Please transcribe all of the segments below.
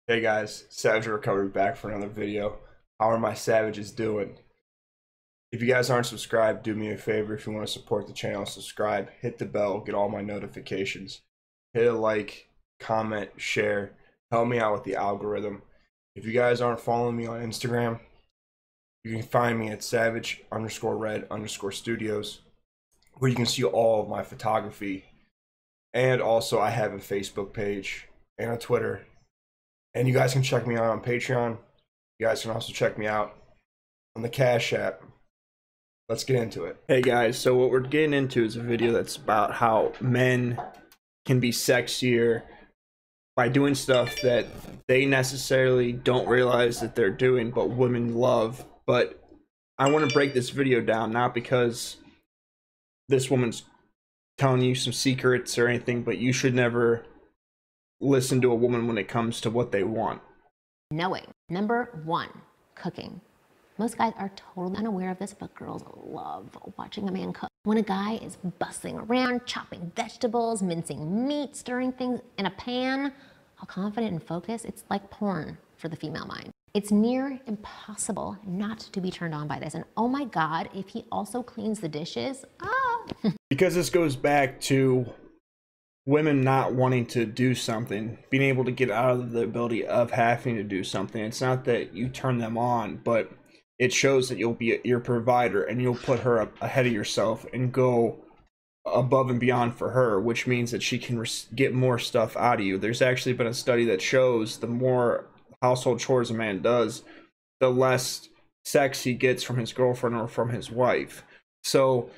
Hey guys, Savage Recovery back for another video. How are my savages doing? If you guys aren't subscribed, do me a favor. If you want to support the channel, subscribe, hit the bell, get all my notifications. Hit a like, comment, share, help me out with the algorithm. If you guys aren't following me on Instagram, you can find me at savage_red_studios, where you can see all of my photography. And also I have a Facebook page and a Twitter. And you guys can check me out on Patreon. You guys can also check me out on the Cash App. Let's get into it. Hey guys, so what we're getting into is a video that's about how men can be sexier by doing stuff that they necessarily don't realize that they're doing, but women love. But I want to break this video down, not because this woman's telling you some secrets or anything, but you should never listen to a woman when it comes to what they want. Knowing. Number one, cooking. Most guys are totally unaware of this, but girls love watching a man cook. When a guy is bustling around, chopping vegetables, mincing meat, stirring things in a pan, all confident and focused, it's like porn for the female mind. It's near impossible not to be turned on by this. And oh my God, if he also cleans the dishes, Because this goes back to women not wanting to do something, being able to get out of the ability of having to do something. It's not that you turn them on, but it shows that you'll be your provider and you'll put her up ahead of yourself and go above and beyond for her, which means that she can get more stuff out of you. There's actually been a study that shows the more household chores a man does, the less sex he gets from his girlfriend or from his wife. So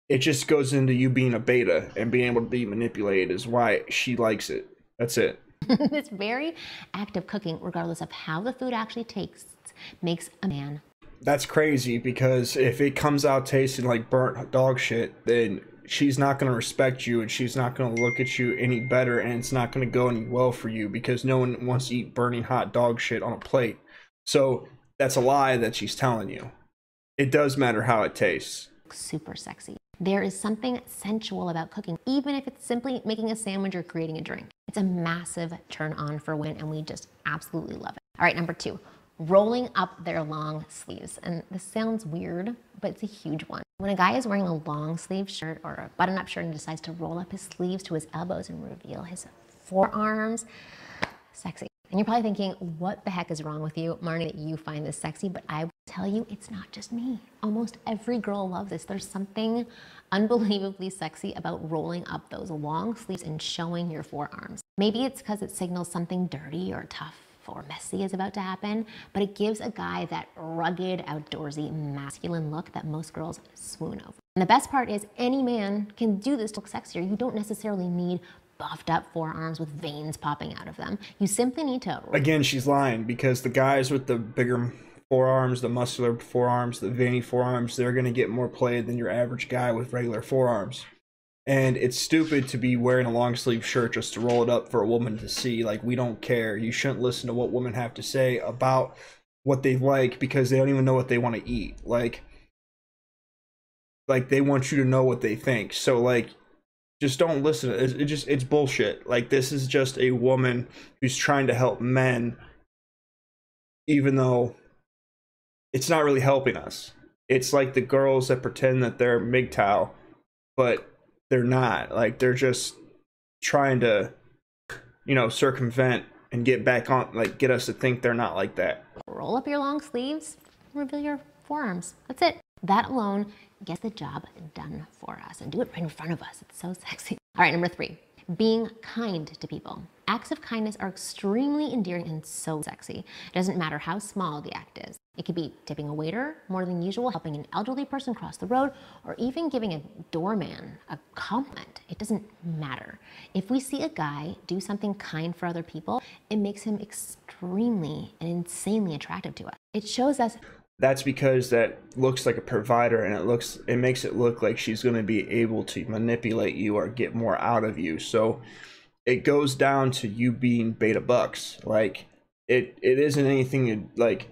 it just goes into you being a beta and being able to be manipulated is why she likes it. That's it. This very act of cooking, regardless of how the food actually tastes, makes a man. That's crazy, because if it comes out tasting like burnt dog shit, then she's not going to respect you and she's not going to look at you any better, and it's not going to go any well for you because no one wants to eat burning hot dog shit on a plate. So that's a lie that she's telling you. It does matter how it tastes. Super sexy. There is something sensual about cooking, even if it's simply making a sandwich or creating a drink. It's a massive turn on for women, and we just absolutely love it. All right, number two, rolling up their long sleeves. And this sounds weird, but it's a huge one. When a guy is wearing a long sleeve shirt or a button-up shirt and decides to roll up his sleeves to his elbows and reveal his forearms, sexy. And you're probably thinking, what the heck is wrong with you, Marnie, that you find this sexy? But I will tell you, it's not just me. Almost every girl loves this. There's something unbelievably sexy about rolling up those long sleeves and showing your forearms. Maybe it's because it signals something dirty or tough or messy is about to happen, but it gives a guy that rugged, outdoorsy, masculine look that most girls swoon over. And the best part is any man can do this to look sexier. You don't necessarily need buffed up forearms with veins popping out of them. You simply need to... Again, she's lying, because the guys with the bigger forearms, the muscular forearms, the veiny forearms, they're going to get more play than your average guy with regular forearms. And it's stupid to be wearing a long sleeve shirt just to roll it up for a woman to see. Like, we don't care. You shouldn't listen to what women have to say about what they like, because they don't even know what they want to eat. Like they want you to know what they think. So like, just don't listen. It's bullshit. Like, this is just a woman who's trying to help men, even though it's not really helping us. It's like the girls that pretend that they're MGTOW, but they're not. Like, they're just trying to, you know, circumvent and get back on, like, get us to think they're not like that. Roll up your long sleeves, reveal your forearms. That's it. That alone gets the job done for us, and do it right in front of us. It's so sexy. All right, number three, being kind to people. Acts of kindness are extremely endearing and so sexy. It doesn't matter how small the act is. It could be tipping a waiter more than usual, helping an elderly person cross the road, or even giving a doorman a compliment. It doesn't matter. If we see a guy do something kind for other people, it makes him extremely and insanely attractive to us. It shows us. That's because that looks like a provider, and it makes it look like she's going to be able to manipulate you or get more out of you. So it goes down to you being beta bucks. Like, it isn't anything like,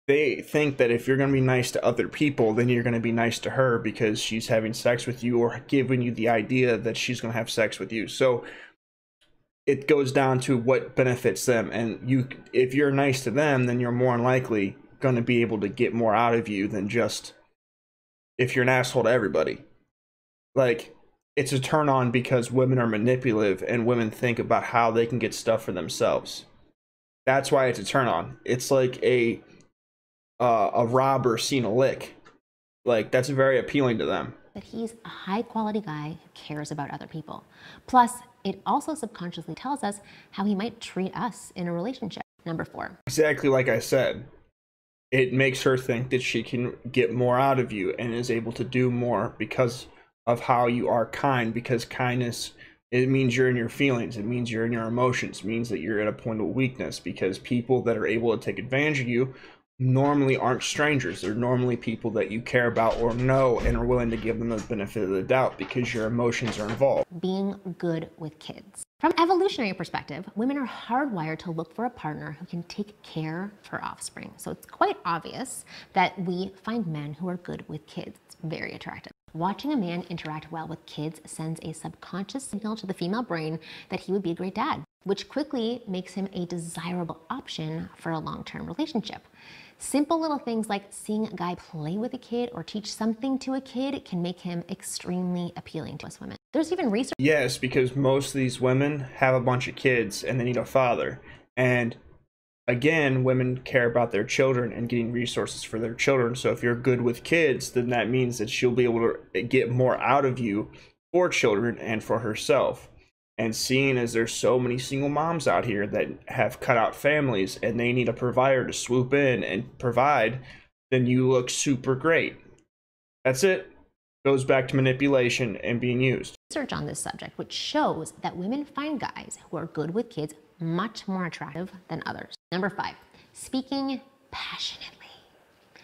they think that if you're going to be nice to other people, then you're going to be nice to her because she's having sex with you or giving you the idea that she's going to have sex with you. So it goes down to what benefits them. And if you're nice to them, then you're more than likely going to be able to get more out of you than just if you're an asshole to everybody. Like, it's a turn on because women are manipulative and women think about how they can get stuff for themselves. That's why it's a turn on. It's like a robber seeing a lick. Like, that's very appealing to them. That he's a high quality guy who cares about other people. Plus, it also subconsciously tells us how he might treat us in a relationship. Number 4. Exactly like I said. It makes her think that she can get more out of you and is able to do more because of how you are kind, because kindness, it means you're in your feelings, it means you're in your emotions, it means that you're at a point of weakness, because people that are able to take advantage of you normally aren't strangers. They're normally people that you care about or know and are willing to give them the benefit of the doubt because your emotions are involved. Being good with kids. From an evolutionary perspective, women are hardwired to look for a partner who can take care of her offspring. So it's quite obvious that we find men who are good with kids. It's very attractive. Watching a man interact well with kids sends a subconscious signal to the female brain that he would be a great dad, which quickly makes him a desirable option for a long-term relationship. Simple little things like seeing a guy play with a kid or teach something to a kid can make him extremely appealing to us women. There's even research. Yes, because most of these women have a bunch of kids and they need a father. And again, women care about their children and getting resources for their children. So if you're good with kids, then that means that she'll be able to get more out of you for children and for herself. And seeing as there's so many single moms out here that have cut out families and they need a provider to swoop in and provide, then you look super great. That's it. Goes back to manipulation and being used. Research on this subject, which shows that women find guys who are good with kids much more attractive than others. Number 5, speaking passionately.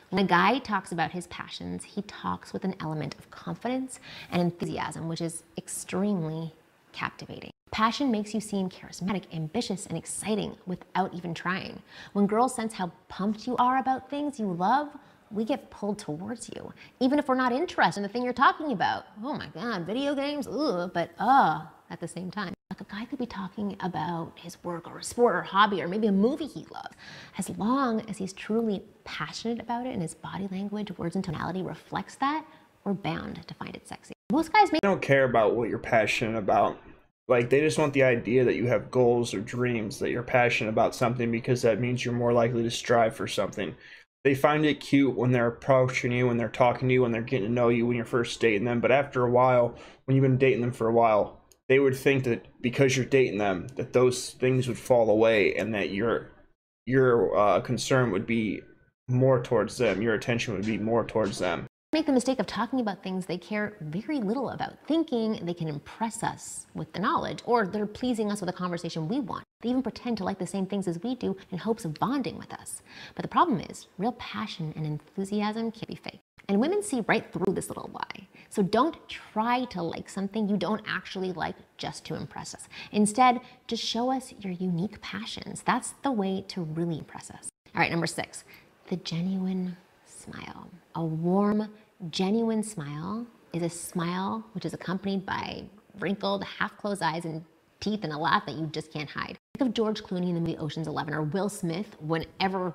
When a guy talks about his passions, he talks with an element of confidence and enthusiasm, which is extremely captivating. Passion makes you seem charismatic, ambitious, and exciting without even trying. When girls sense how pumped you are about things you love, we get pulled towards you, even if we're not interested in the thing you're talking about. Oh my God, video games, ugh, but at the same time. Like, a guy could be talking about his work or a sport or hobby or maybe a movie he loves. As long as he's truly passionate about it and his body language, words, and tonality reflects that, we're bound to find it sexy. Most guys don't care about what you're passionate about. Like, they just want the idea that you have goals or dreams, that you're passionate about something, because that means you're more likely to strive for something. They find it cute when they're approaching you, when they're talking to you, when they're getting to know you, when you're first dating them. But after a while, when you've been dating them for a while, they would think that because you're dating them, that those things would fall away and that your concern would be more towards them. Your attention would be more towards them. Make the mistake of talking about things they care very little about, thinking they can impress us with the knowledge, or they're pleasing us with a conversation we want. They even pretend to like the same things as we do in hopes of bonding with us. But the problem is, real passion and enthusiasm can't be fake. And women see right through this little lie. So don't try to like something you don't actually like just to impress us. Instead, just show us your unique passions. That's the way to really impress us. All right, number 6, the genuine smile. A warm, genuine smile is a smile which is accompanied by wrinkled, half-closed eyes and teeth and a laugh that you just can't hide. Think of George Clooney in the movie Ocean's 11 or Will Smith whenever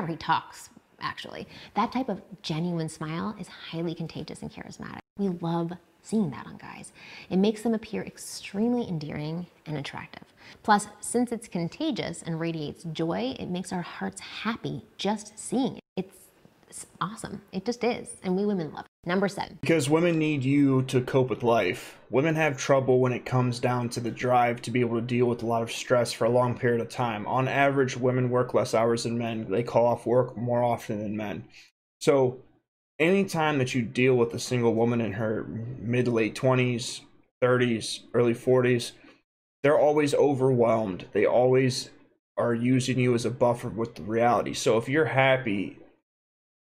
he talks, actually. That type of genuine smile is highly contagious and charismatic. We love seeing that on guys. It makes them appear extremely endearing and attractive. Plus, since it's contagious and radiates joy, it makes our hearts happy just seeing it. It's awesome. It just is. And we women love it. Number 7. Because women need you to cope with life. Women have trouble when it comes down to the drive to be able to deal with a lot of stress for a long period of time. On average, women work less hours than men. They call off work more often than men. So anytime that you deal with a single woman in her mid to late 20s, 30s, early 40s, they're always overwhelmed. They always are using you as a buffer with the reality. So if you're happy,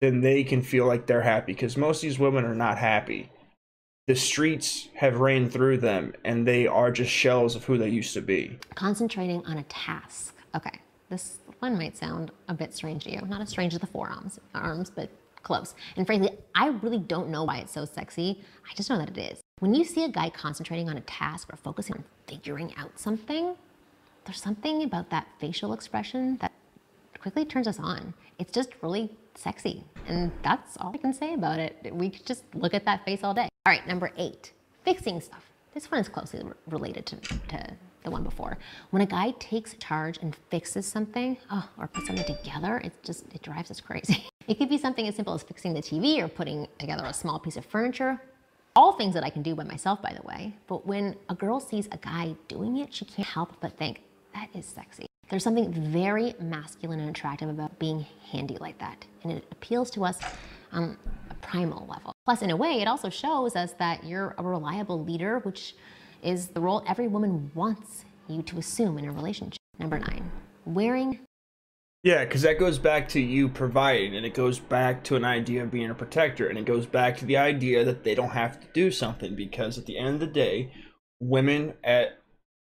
then they can feel like they're happy, because most of these women are not happy. The streets have rained through them and they are just shells of who they used to be. Concentrating on a task. Okay, this one might sound a bit strange to you. Not as strange as the forearms, but close. And frankly, I really don't know why it's so sexy. I just know that it is. When you see a guy concentrating on a task or focusing on figuring out something, there's something about that facial expression that quickly turns us on. It's just really sexy. And that's all I can say about it. We could just look at that face all day. All right, number 8, fixing stuff. This one is closely related to the one before. When a guy takes charge and fixes something, or puts something together, it drives us crazy. It could be something as simple as fixing the TV or putting together a small piece of furniture. All things that I can do by myself, by the way. But when a girl sees a guy doing it, she can't help but think, that is sexy. There's something very masculine and attractive about being handy like that. And it appeals to us on a primal level. Plus, in a way, it also shows us that you're a reliable leader, which is the role every woman wants you to assume in a relationship. Number 9, wearing. Yeah, because that goes back to you providing, and it goes back to an idea of being a protector, and it goes back to the idea that they don't have to do something, because at the end of the day, women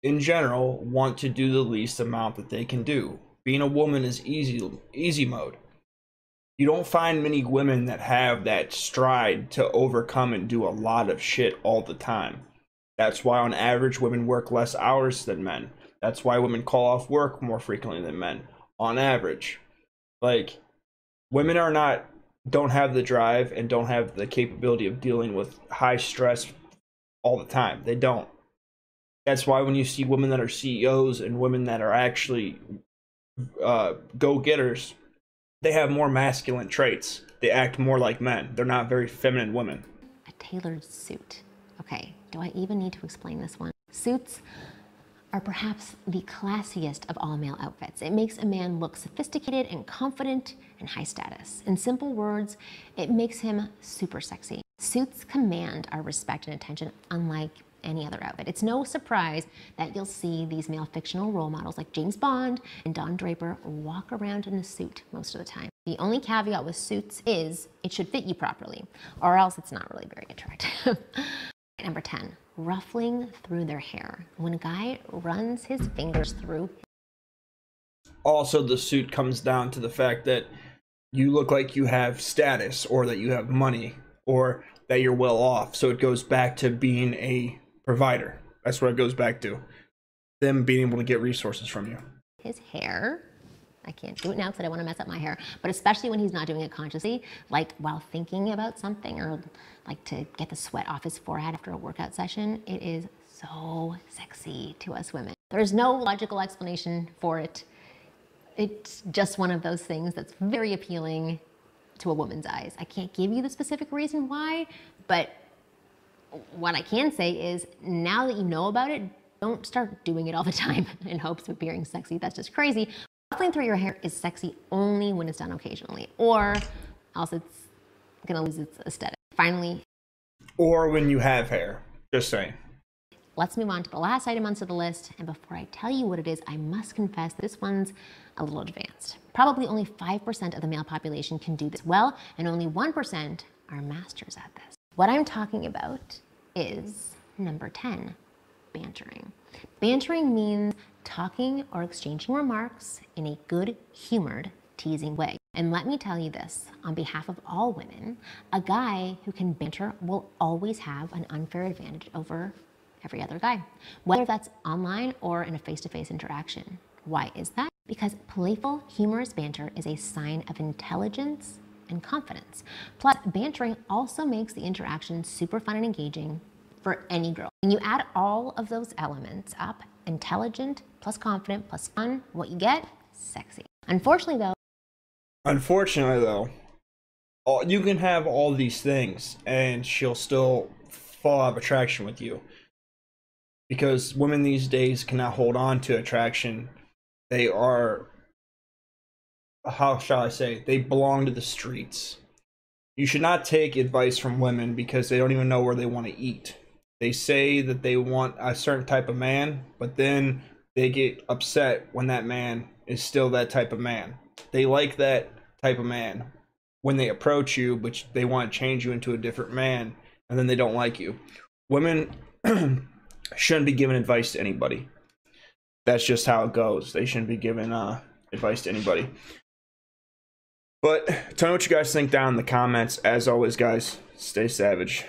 in general want to do the least amount that they can do. Being a woman is easy mode. You don't find many women that have that stride to overcome and do a lot of shit all the time. That's why on average women work less hours than men. That's why women call off work more frequently than men. On average. Like, women don't have the drive and don't have the capability of dealing with high stress all the time. They don't. That's why when you see women that are CEOs and women that are actually go-getters, they have more masculine traits. They act more like men. They're not very feminine women. A tailored suit. Okay, do I even need to explain this one? Suits are perhaps the classiest of all male outfits. It makes a man look sophisticated and confident and high status. In simple words, it makes him super sexy. Suits command our respect and attention unlike any other outfit. It's no surprise that you'll see these male fictional role models like James Bond and Don Draper walk around in a suit most of the time. The only caveat with suits is it should fit you properly, or else it's not really very attractive. Number 10, ruffling through their hair. When a guy runs his fingers through. Also, the suit comes down to the fact that you look like you have status, or that you have money, or that you're well off. So it goes back to being a provider. That's what it goes back to. Them being able to get resources from you. His hair. I can't do it now because I don't want to mess up my hair. But especially when he's not doing it consciously, like while thinking about something, or like to get the sweat off his forehead after a workout session, it is so sexy to us women. There's no logical explanation for it. It's just one of those things that's very appealing to a woman's eyes. I can't give you the specific reason why, but what I can say is now that you know about it, don't start doing it all the time in hopes of appearing sexy. That's just crazy. Ruffling through your hair is sexy only when it's done occasionally, or else it's gonna lose its aesthetic. Finally, or when you have hair. Just saying. Let's move on to the last item onto the list, and before I tell you what it is, I must confess this one's a little advanced. Probably only 5% of the male population can do this well, and only 1% are masters at this. What I'm talking about is number 10, bantering. Bantering means talking or exchanging remarks in a good-humored, teasing way. And let me tell you this, on behalf of all women, a guy who can banter will always have an unfair advantage over every other guy, whether that's online or in a face-to-face interaction. Why is that? Because playful, humorous banter is a sign of intelligence and confidence. Plus, bantering also makes the interaction super fun and engaging for any girl. When you add all of those elements up, intelligent plus confident plus fun, what you get? Sexy. Unfortunately though, you can have all these things and she'll still fall out of attraction with you. Because women these days cannot hold on to attraction. They are, how shall I say, they belong to the streets. You should not take advice from women because they don't even know where they want to eat. They say that they want a certain type of man, but then they get upset when that man is still that type of man. They like that type of man when they approach you, but they want to change you into a different man, and then they don't like you. Women shouldn't be giving advice to anybody. That's just how it goes. They shouldn't be giving advice to anybody. But tell me what you guys think down in the comments. As always, guys, stay savage.